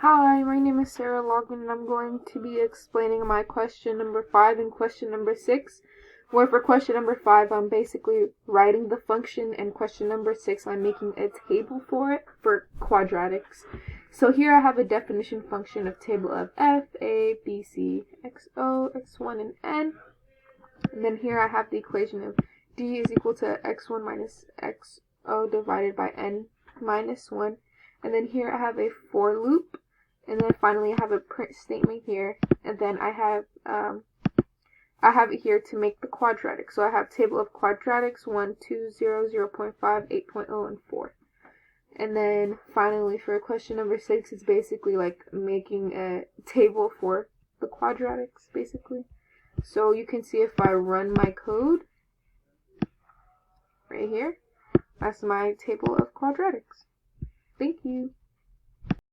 Hi, my name is Sarah Logman, and I'm going to be explaining my question number 5 and question number 6, where for question number 5, I'm basically writing the function, and question number 6, I'm making a table for it for quadratics. So here I have a definition function of table of f, a, b, c, x, o, x1, and n. And then here I have the equation of d is equal to x1 minus xo divided by n minus 1. And then here I have a for loop. And then finally I have a print statement here, and then I have it here to make the quadratic. So I have table of quadratics 1, 2, 0, 0.5, 8.0, and 4. And then finally for question number 6, it's basically like making a table for the quadratics basically. So you can see if I run my code right here, that's my table of quadratics. Thank you.